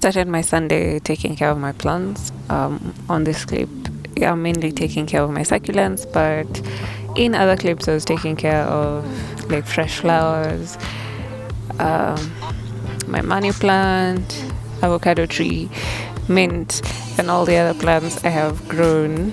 Started my Sunday taking care of my plants. On this clip, I'm mainly taking care of my succulents, but in other clips, I was taking care of like fresh flowers, my money plant, avocado tree, mint, and all the other plants I have grown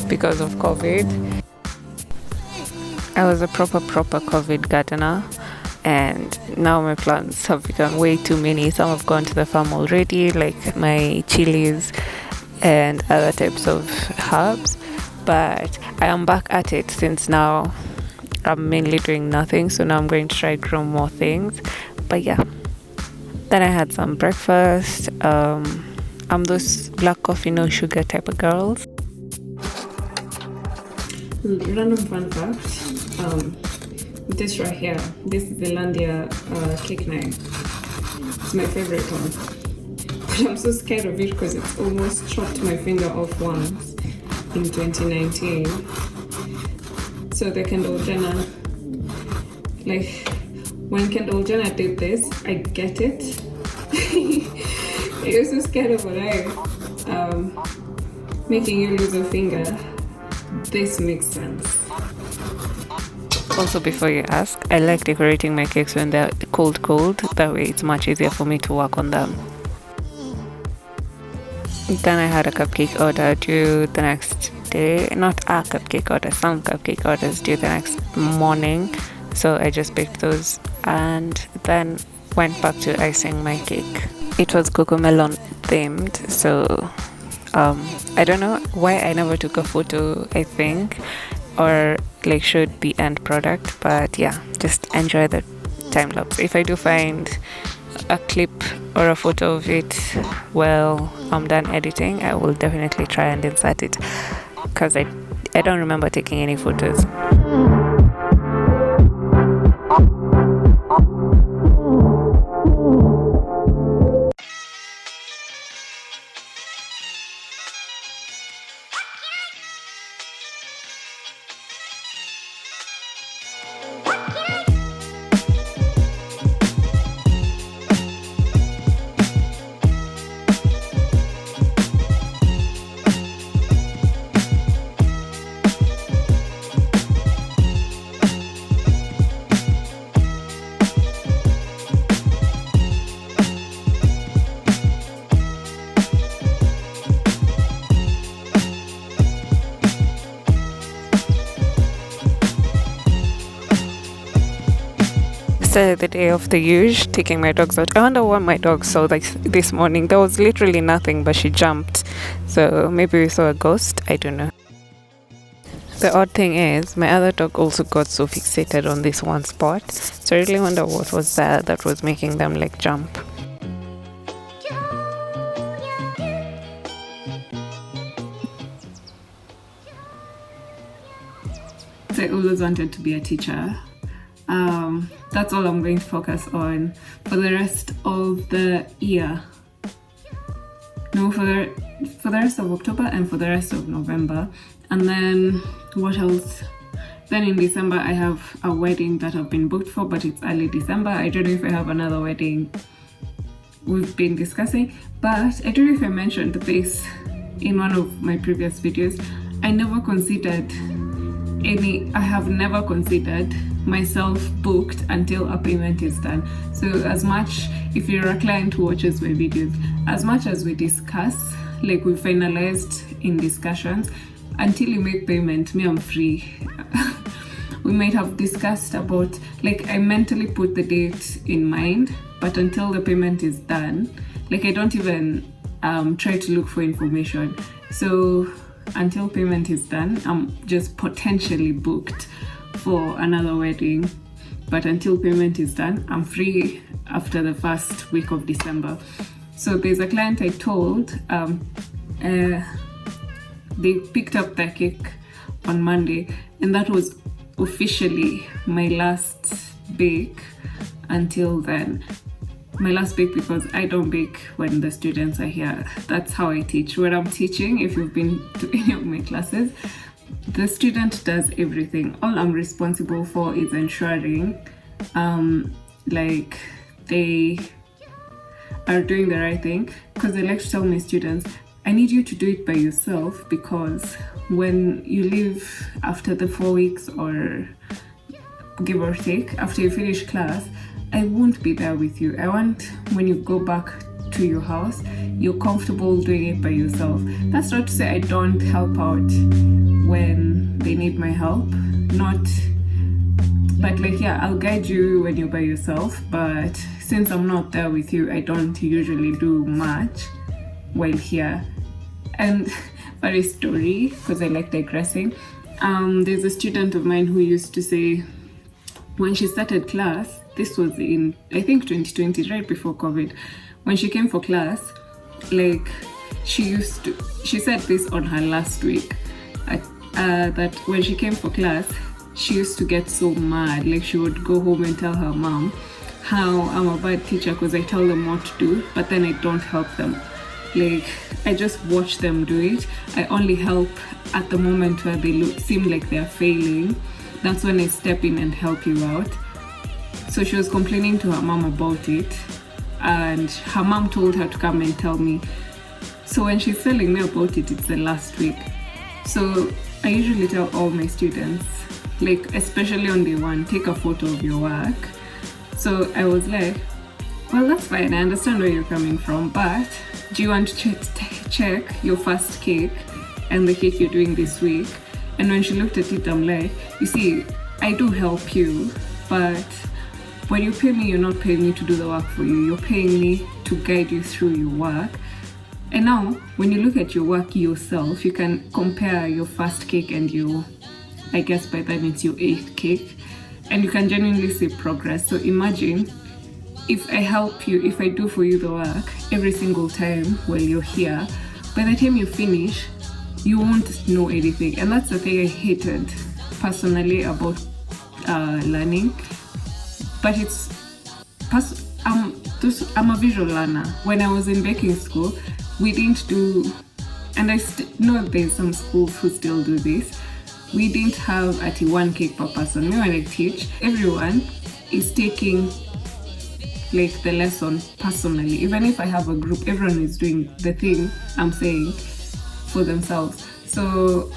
because of COVID. I was a proper COVID gardener, and now my plants have become way too many. Some have gone to the farm already, like my chilies and other types of herbs, but I am back at it since now I'm mainly doing nothing. So now I'm going to try grow more things. But yeah, then I had some breakfast. I'm those black coffee no sugar type of girls. Random fun fact, this right here, this is the Landia cake knife. It's my favorite one, but I'm so scared of it because it's almost chopped my finger off once in 2019. So the Kendall Jenner, like when Kendall Jenner did this, I get it. I was so scared of a knife making you lose a finger. This makes sense. Also, before you ask, I like decorating my cakes when they're cold. That way it's much easier for me to work on them. Then I had a cupcake order due the next day. Not a cupcake order, some cupcake orders due the next morning. So I just baked those and then went back to icing my cake. It was cocoa melon themed, so I don't know why I never took a photo, I think, or like showed the end product, but yeah, just enjoy the time lapse. If I do find a clip or a photo of it while I'm done editing, I will definitely try and insert it, because I don't remember taking any photos. So the day of the huge, taking my dogs out. I wonder what my dog saw like this morning. There was literally nothing, but she jumped. So maybe we saw a ghost. I don't know. The odd thing is, my other dog also got so fixated on this one spot. So I really wonder what was that was making them like jump. I always wanted to be a teacher. That's all I'm going to focus on for the rest of the year. No, for the rest of October and for the rest of November. And then what else? Then in December I have a wedding that I've been booked for, but it's early December. I don't know if I have another wedding we've been discussing, but I don't know if I mentioned this in one of my previous videos. I have never considered myself booked until a payment is done. So as much, if you're a client who watches my videos, as much as we discuss, like we finalized in discussions, until you make payment, me, I'm free. We might have discussed about, like I mentally put the date in mind, but until the payment is done, like I don't even try to look for information. So until payment is done, I'm just potentially booked for another wedding, but until payment is done, I'm free after the first week of December. So there's a client I told, they picked up their cake on Monday, and that was officially my last bake until then. My last bake, because I don't bake when the students are here. That's how I teach. When I'm teaching, if you've been to any of my classes, the student does everything. All I'm responsible for is ensuring like are doing the right thing, because I like to tell my students, I need you to do it by yourself, because when you leave after the 4 weeks, or give or take, after you finish class, I won't be there with you. I want, when you go back to your house, you're comfortable doing it by yourself. That's not to say I don't help out when they need my help, but like, yeah, I'll guide you when you're by yourself, but since I'm not there with you, I don't usually do much while here. And funny story, because I like digressing, there's a student of mine who used to say, when she started class, this was in, I think, 2020, right before COVID, when she came for class, like, she said this on her last week, that when she came for class, she used to get so mad. Like, she would go home and tell her mom how I'm a bad teacher because I tell them what to do, but then I don't help them. Like, I just watch them do it. I only help at the moment where they seem like they're failing. That's when I step in and help you out. So she was complaining to her mom about it, and her mom told her to come and tell me. So when she's telling me about it, it's the last week. So I usually tell all my students, like, especially on day one, take a photo of your work. So I was like, well, that's fine, I understand where you're coming from, but do you want to check your first cake and the cake you're doing this week? And when she looked at it, I'm like, you see, I do help you, but when you pay me, you're not paying me to do the work for you. You're paying me to guide you through your work. And now, when you look at your work yourself, you can compare your first cake and your, I guess by then it's your 8th cake, and you can genuinely see progress. So imagine if I help you, if I do for you the work every single time while you're here, by the time you finish, you won't know anything. And that's the thing I hated personally about learning. But I'm a visual learner. When I was in baking school, we didn't do, and I know there's some schools who still do this, we didn't have one cake per person. Me, when I teach, everyone is taking like the lesson personally. Even if I have a group, everyone is doing the thing I'm saying for themselves. So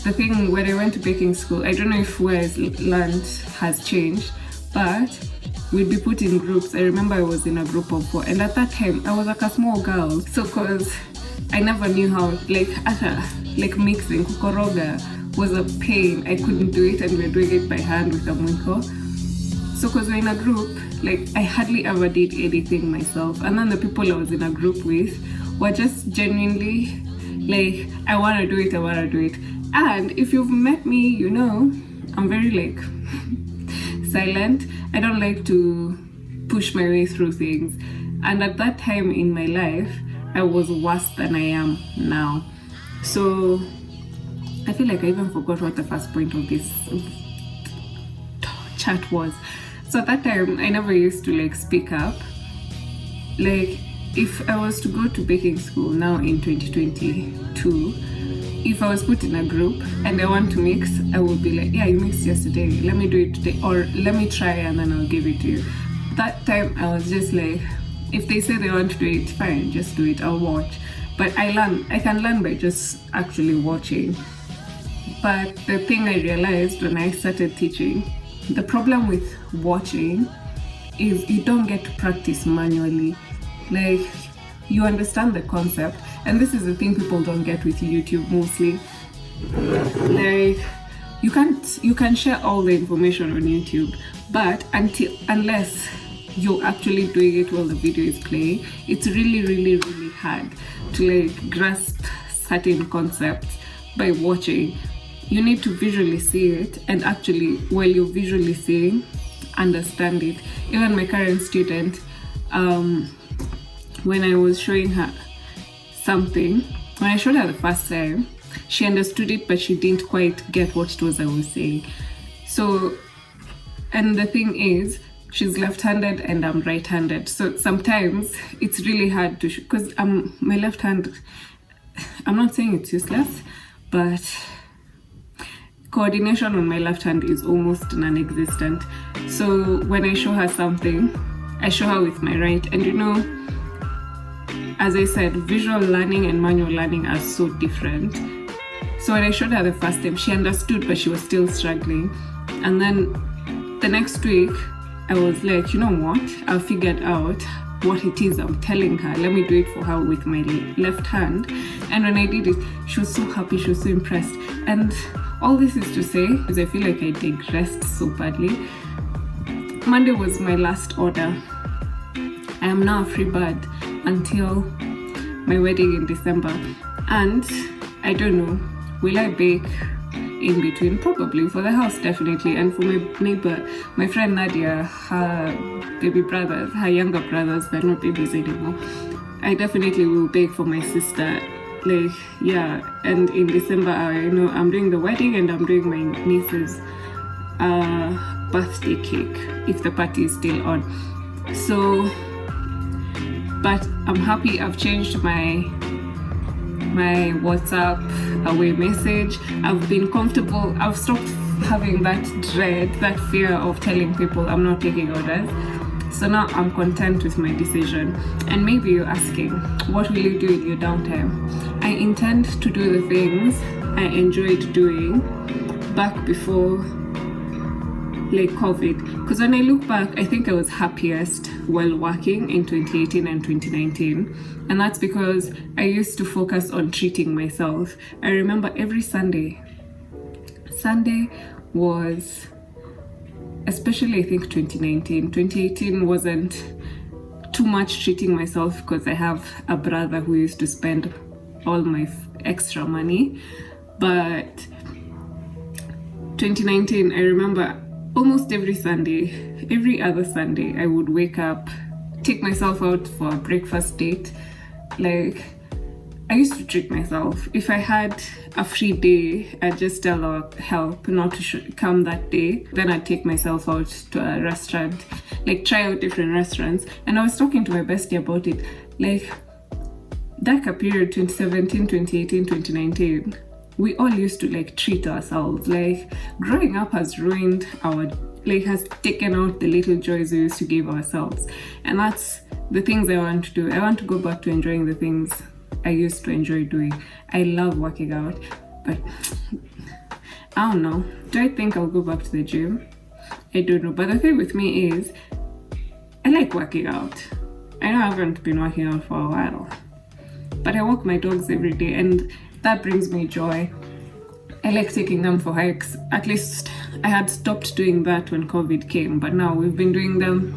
the thing, when I went to baking school, I don't know if where I learned has changed, but we'd be put in groups. I remember I was in a group of 4, and at that time I was like a small girl. So cause I never knew how, like mixing, kukoroga was a pain. I couldn't do it, and we were doing it by hand with a mwiko. So cause we're in a group, like I hardly ever did anything myself. And then the people I was in a group with were just genuinely like, I wanna do it. And if you've met me, you know, I'm very like silent. I don't like to push my way through things. And at that time in my life, I was worse than I am now. So I feel like I even forgot what the first point of this chat was. So at that time, I never used to like speak up. Like, if I was to go to baking school now in 2022, if I was put in a group and I want to mix, I would be like, yeah, you mixed yesterday, let me do it today, or let me try and then I'll give it to you. That time I was just like, if they say they want to do it, fine, just do it, I'll watch. But I can learn by just actually watching. But the thing I realized when I started teaching, the problem with watching is you don't get to practice manually. Like, you understand the concept, and this is the thing people don't get with YouTube mostly. Like, you can share all the information on YouTube, but unless you're actually doing it while the video is playing, it's really hard to like grasp certain concepts by watching. You need to visually see it, and actually while you're visually seeing, understand it. Even my current student, when I was showing her something, when I showed her the first time, she understood it, but she didn't quite get what it was I was saying. So, and the thing is, she's left-handed and I'm right-handed. So sometimes it's really hard to, because my left hand, I'm not saying it's useless, but coordination on my left hand is almost non-existent. So when I show her something, I show her with my right, and you know, as I said, visual learning and manual learning are so different. So when I showed her the first time, she understood, but she was still struggling. And then the next week, I was like, you know what? I figured out what it is I'm telling her. Let me do it for her with my left hand. And when I did it, she was so happy, she was so impressed. And all this is to say, because I feel like I digressed so badly. Monday was my last order. I am now a free bird until my wedding in December. And I don't know, will I bake in between? Probably. For the house, definitely. And for my neighbor, my friend Nadia, her baby brothers, her younger brothers, they're not babies anymore. I definitely will bake for my sister. Like, yeah. And in December, I know I'm doing the wedding and I'm doing my niece's birthday cake, if the party is still on. So, but I'm happy I've changed my WhatsApp away message. I've been comfortable. I've stopped having that dread, that fear of telling people I'm not taking orders. So now I'm content with my decision. And maybe you're asking, what will you do in your downtime? I intend to do the things I enjoyed doing back before like COVID. Because when I look back, I think I was happiest while working in 2018 and 2019. And that's because I used to focus on treating myself. I remember every Sunday was, especially I think 2019, 2018 wasn't too much treating myself because I have a brother who used to spend all my extra money. But 2019, I remember almost every Sunday, every other Sunday, I would wake up, take myself out for a breakfast date. Like, I used to treat myself. If I had a free day, I'd just tell our help not to come that day. Then I'd take myself out to a restaurant, like try out different restaurants. And I was talking to my bestie about it. Like, that period, 2017, 2018, 2019, we all used to like treat ourselves. Like, growing up has ruined our, like, has taken out the little joys we used to give ourselves. And that's the things I want to do. I want to go back to enjoying the things I used to enjoy doing. I love working out, but I don't know. Do I think I'll go back to the gym? I don't know. But the thing with me is, I like working out. I know I haven't been working out for a while, but I walk my dogs every day and that brings me joy. I like taking them for hikes. At least I had stopped doing that when COVID came, but now we've been doing them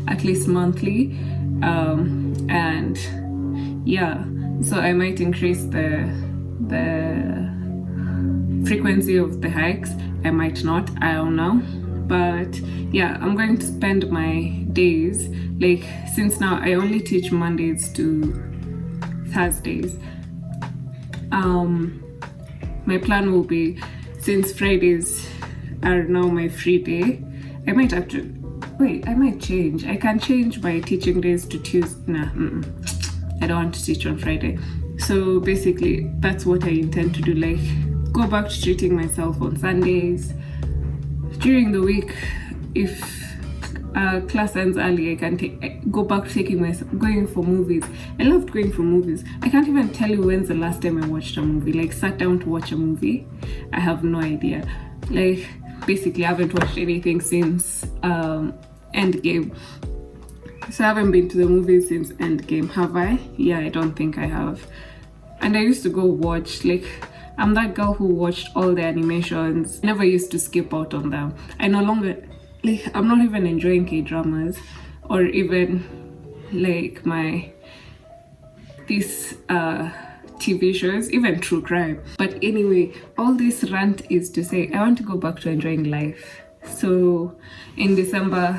at least monthly. And yeah, so I might increase the frequency of the hikes. I might not, I don't know. But yeah, I'm going to spend my days, like, since now I only teach Mondays to Thursdays. My plan will be, since Fridays are now my free day, I might change. I can change my teaching days to Tuesday. I don't want to teach on Friday. So basically, that's what I intend to do. Like, go back to treating myself on Sundays. During the week, if class ends early, I can go back to going for movies. I loved going for movies. I can't even tell you when's the last time I watched a movie, like sat down to watch a movie. I have no idea. Like, basically I haven't watched anything since Endgame. So I haven't been to the movies since Endgame, have I? Yeah, I don't think I have. And I used to go watch, like, I'm that girl who watched all the animations. Never used to skip out on them. I no longer, like, I'm not even enjoying K-dramas or even like these TV shows, even true crime. But anyway, all this rant is to say I want to go back to enjoying life. So in December,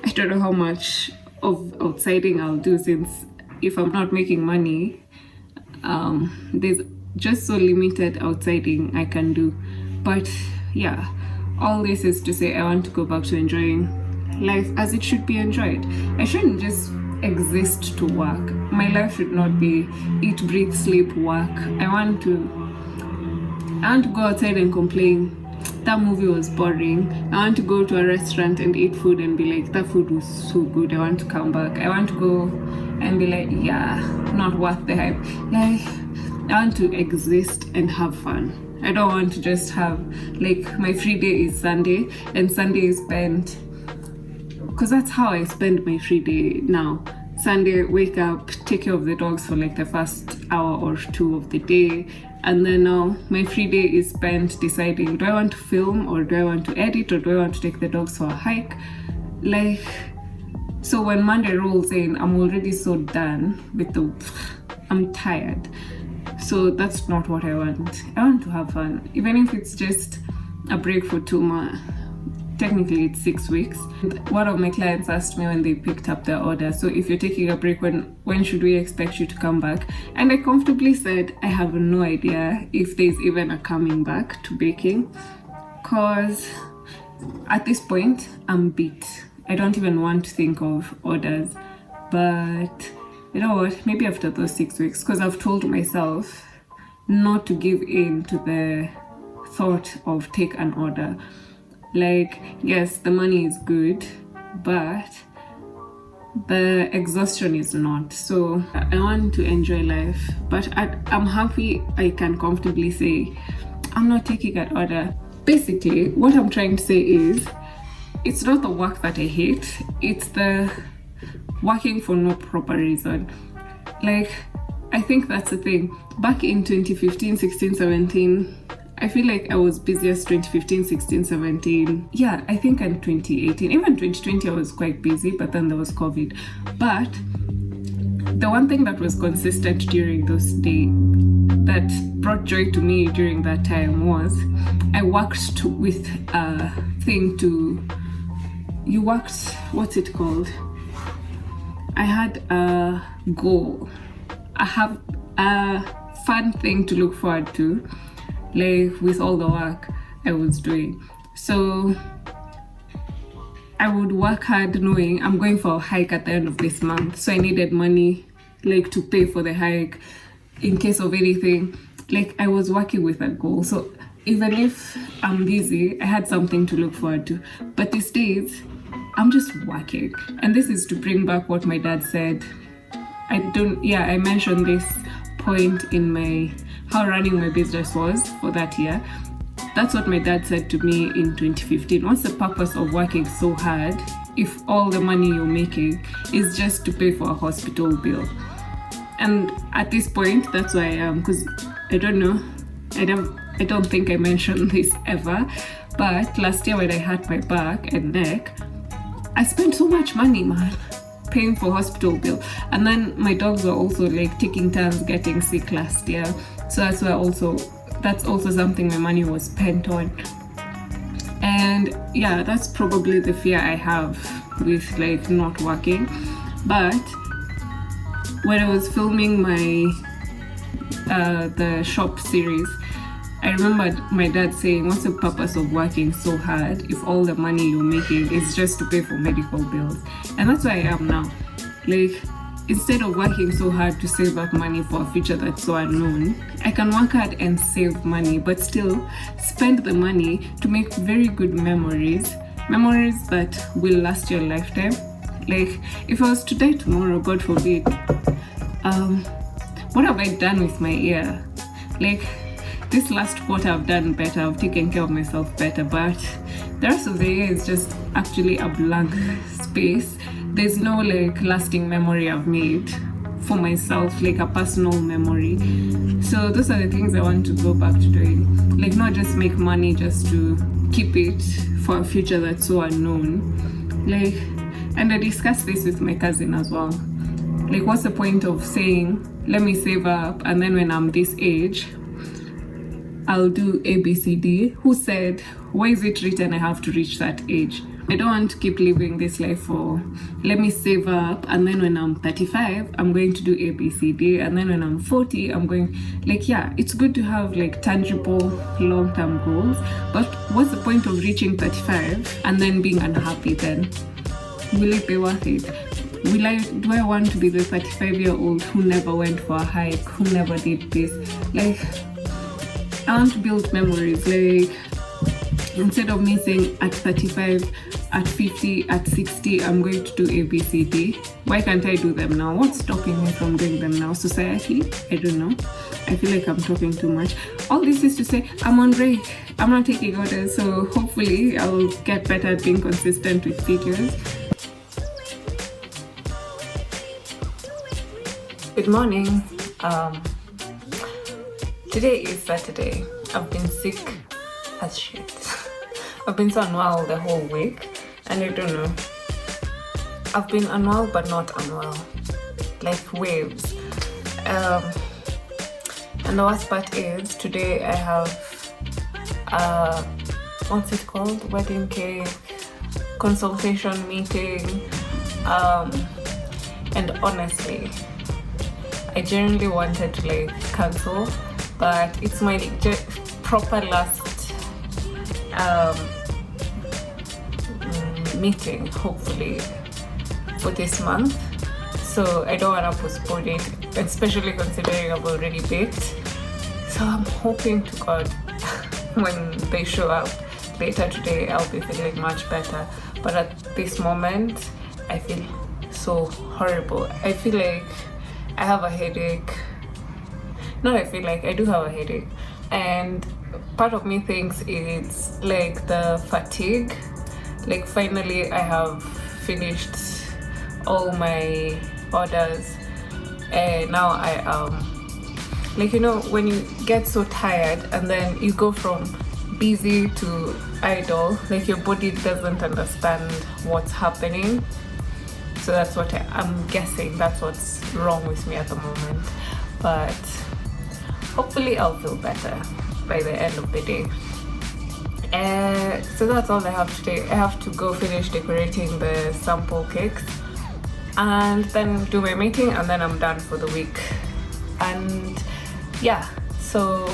I don't know how much of outsiding I'll do, since if I'm not making money, there's just so limited outsiding I can do. But yeah, all this is to say I want to go back to enjoying life as it should be enjoyed. I shouldn't just exist to work. My life should not be eat, breathe, sleep, work. I want to go outside and complain. that movie was boring. I want to go to a restaurant and eat food and be like, that food was so good, I want to come back. I want to go and be like, yeah, not worth the hype. Like, I want to exist and have fun. I don't want to just have, like, my free day is Sunday, and Sunday is spent, because that's how I spend my free day now. Sunday, wake up, take care of the dogs for like the first hour or two of the day, and then now my free day is spent deciding, do I want to film, or do I want to edit, or do I want to take the dogs for a hike? Like, so when Monday rolls in, I'm already so done with I'm tired. So that's not what I want. I want to have fun, even if it's just a break for 2 months. Technically it's 6 weeks. One of my clients asked me when they picked up their order, so if you're taking a break, when should we expect you to come back? And I comfortably said I have no idea if there's even a coming back to baking, because at this point I'm beat. I don't even want to think of orders. But you know what, maybe after those 6 weeks, because I've told myself not to give in to the thought of take an order. Like, yes, the money is good, but the exhaustion is not. So I want to enjoy life, but I'm happy I can comfortably say I'm not taking an order. Basically, what I'm trying to say is, it's not the work that I hate, it's the working for no proper reason. Like, I think that's the thing. Back in 2015, 16, 17, I feel like I was busiest 2015, 16, 17. Yeah, I think in 2018, even 2020 I was quite busy, but then there was COVID. But the one thing that was consistent during those days, that brought joy to me during that time, was I worked with a thing what's it called? I had a goal. I have a fun thing to look forward to, like with all the work I was doing. So I would work hard knowing I'm going for a hike at the end of this month. So I needed money, like, to pay for the hike in case of anything. Like, I was working with a goal. So even if I'm busy, I had something to look forward to. But these days, I'm just working. And this is to bring back what my dad said. I mentioned this point in how running my business was for that year. That's what my dad said to me in 2015. What's the purpose of working so hard if all the money you're making is just to pay for a hospital bill? And at this point, that's where I am, because I don't know, I don't think I mentioned this ever, but last year when I had my back and neck, I spent so much money, man, paying for hospital bill. And then my dogs were also like taking turns getting sick last year. So that's also something my money was spent on. And yeah, that's probably the fear I have with like not working. But when I was filming my the shop series, I remembered my dad saying, what's the purpose of working so hard if all the money you're making is just to pay for medical bills? And that's where I am now. Like, instead of working so hard to save up money for a future that's so unknown, I can work hard and save money, but still spend the money to make very good memories that will last your lifetime. Like, if I was to die tomorrow, God forbid, what have I done with my ear? Like, this last quarter I've done better, I've taken care of myself better, but the rest of the year is just actually a blank space. There's no like lasting memory I've made for myself, like a personal memory. So those are the things I want to go back to doing. Like, not just make money just to keep it for a future that's so unknown. Like, and I discussed this with my cousin as well. Like, what's the point of saying, let me save up, and then when I'm this age, I'll do A, B, C, D. Who said, why is it written I have to reach that age? I don't want to keep living this life for, let me save up, and then when I'm 35, I'm going to do A, B, C, D, and then when I'm 40, I'm going, like, yeah, it's good to have like tangible long-term goals, but what's the point of reaching 35 and then being unhappy then? Will it be worth it? Do I want to be the 35-year-old who never went for a hike, who never did this? Like, I want to build memories. Like, Instead of me saying at 35, at 50, at 60, I'm going to do ABCD. Why can't I do them now? What's stopping me from doing them now? Society? I don't know. I feel like I'm talking too much. All this is to say I'm on break. I'm not taking orders, so hopefully I'll get better at being consistent with videos. Good morning. Today is Saturday. I've been sick as shit. I've been so unwell the whole week, and I don't know. I've been unwell but not unwell, like waves. And the worst part is today I have what's it called? Wedding cake, consultation meeting, and honestly, I genuinely wanted to like cancel, but it's my proper last meeting, hopefully, for this month. So I don't want to postpone it, especially considering I've already baked. So I'm hoping to God when they show up later today, I'll be feeling much better. But at this moment, I feel so horrible. I feel like I have a headache. Not I feel like, I do have a headache. And part of me thinks it's like the fatigue. Like finally I have finished all my orders, and now I like, you know, when you get so tired and then you go from busy to idle, like your body doesn't understand what's happening. So that's what I'm guessing, that's what's wrong with me at the moment. But hopefully I'll feel better by the end of the day. So that's all I have today. I have to go finish decorating the sample cakes and then do my meeting, and then I'm done for the week. And yeah, so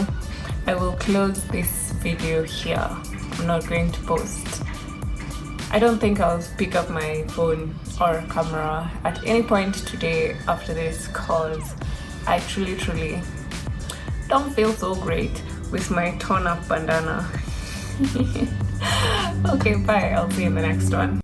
I will close this video here. I'm not going to post. I don't think I'll pick up my phone or camera at any point today after this, cause I truly don't feel so great with my torn up bandana. Okay, bye. I'll see you in the next one.